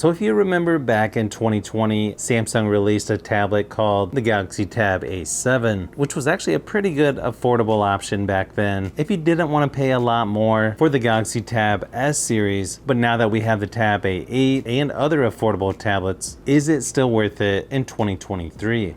So if you remember back in 2020, Samsung released a tablet called the Galaxy Tab A7, which was actually a pretty good affordable option back then if you didn't want to pay a lot more for the Galaxy Tab S series. But now that we have the Tab A8 and other affordable tablets, is it still worth it in 2023?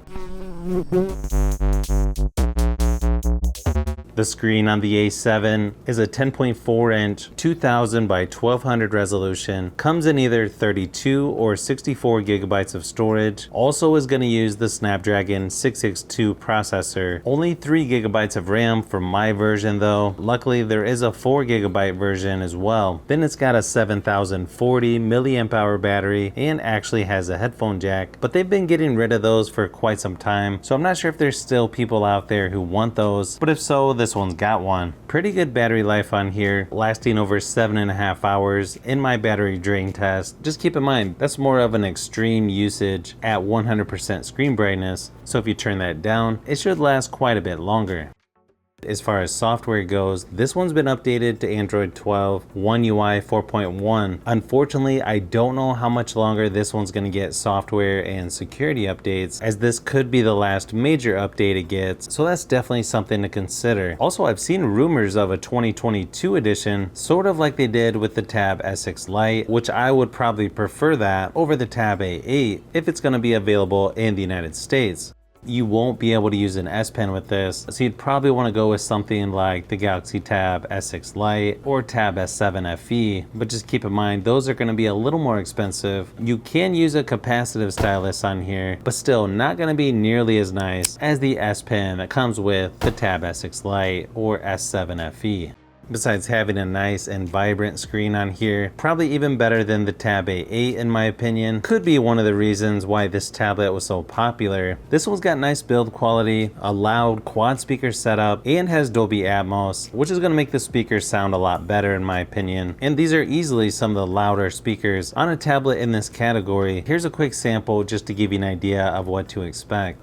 The screen on the A7 is a 10.4 inch 2000 by 1200 resolution, comes in either 32 or 64 gigabytes of storage, also is going to use the Snapdragon 662 processor, only 3 gigabytes of RAM for my version though. Luckily there is a 4 gigabyte version as well. Then it's got a 7040 milliamp hour battery and actually has a headphone jack, but they've been getting rid of those for quite some time, so I'm not sure if there's still people out there who want those, but if so, this one's got one. Pretty good battery life on here, lasting over 7.5 hours in my battery drain test. Just keep in mind, that's more of an extreme usage at 100% screen brightness, so if you turn that down, it should last quite a bit longer. As far as software goes, this one's been updated to Android 12, One UI 4.1. Unfortunately, I don't know how much longer this one's going to get software and security updates, as this could be the last major update it gets, so that's definitely something to consider. Also, I've seen rumors of a 2022 edition, sort of like they did with the Tab S6 Lite, which I would probably prefer that over the Tab A8 if it's going to be available in the United States. You won't be able to use an S Pen with this, so you'd probably want to go with something like the Galaxy Tab S6 Lite or Tab S7 FE, but just keep in mind those are going to be a little more expensive. You can use a capacitive stylus on here, but still not going to be nearly as nice as the S Pen that comes with the Tab S6 Lite or S7 FE. Besides having a nice and vibrant screen on here, probably even better than the Tab A8 in my opinion, could be one of the reasons why this tablet was so popular. This one's got nice build quality, a loud quad speaker setup, and has Dolby Atmos, which is going to make the speakers sound a lot better in my opinion. And these are easily some of the louder speakers on a tablet in this category. Here's a quick sample just to give you an idea of what to expect.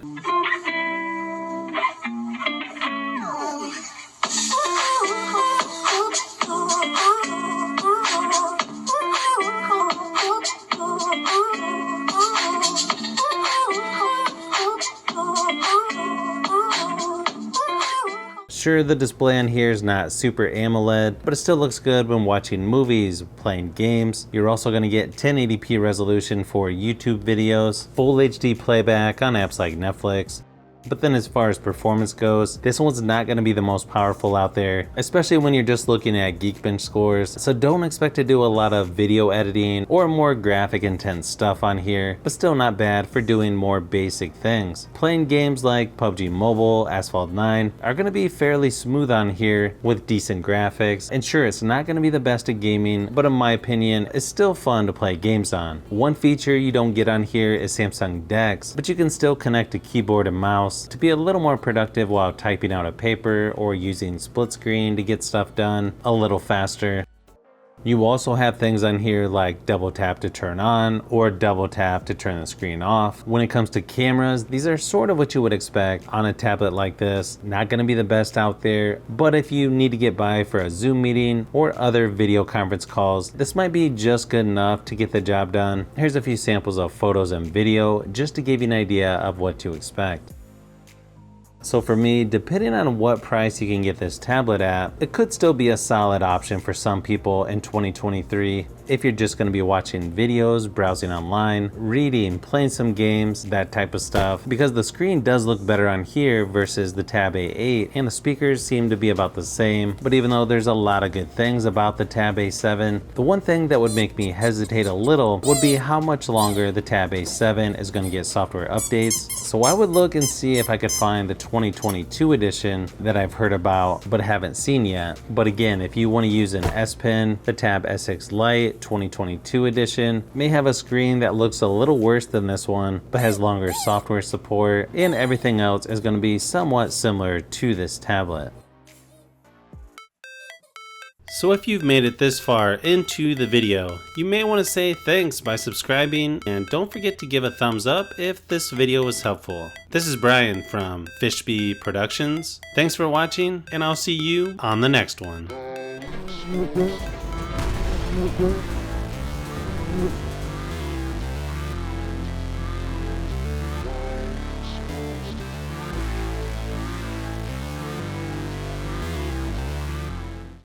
Sure, the display on here is not super AMOLED, but it still looks good when watching movies, playing games. You're also going to get 1080p resolution for YouTube videos, full HD playback on apps like Netflix. But then as far as performance goes, this one's not going to be the most powerful out there, especially when you're just looking at Geekbench scores, so don't expect to do a lot of video editing or more graphic intense stuff on here, but still not bad for doing more basic things. Playing games like PUBG Mobile, Asphalt 9 are going to be fairly smooth on here with decent graphics, and sure, it's not going to be the best at gaming, but in my opinion, it's still fun to play games on. One feature you don't get on here is Samsung DeX, but you can still connect a keyboard and mouse to be a little more productive while typing out a paper or using split screen to get stuff done a little faster. You also have things on here like double tap to turn on or double tap to turn the screen off. When it comes to cameras, these are sort of what you would expect on a tablet like this. Not going to be the best out there, but if you need to get by for a Zoom meeting or other video conference calls, this might be just good enough to get the job done. Here's a few samples of photos and video just to give you an idea of what to expect. So for me, depending on what price you can get this tablet at, it could still be a solid option for some people in 2023 if you're just going to be watching videos, browsing online, reading, playing some games, that type of stuff, because the screen does look better on here versus the Tab A8, and the speakers seem to be about the same. But even though there's a lot of good things about the Tab A7, the one thing that would make me hesitate a little would be how much longer the Tab A7 is going to get software updates. So I would look and see if I could find the 2022 edition that I've heard about but haven't seen yet. But again, if you want to use an S Pen, the Tab S6 Lite 2022 edition may have a screen that looks a little worse than this one but has longer software support, and everything else is going to be somewhat similar to this tablet. So if you've made it this far into the video, you may want to say thanks by subscribing, and don't forget to give a thumbs up if this video was helpful. This is Brian from Fishbee Productions. Thanks for watching, and I'll see you on the next one.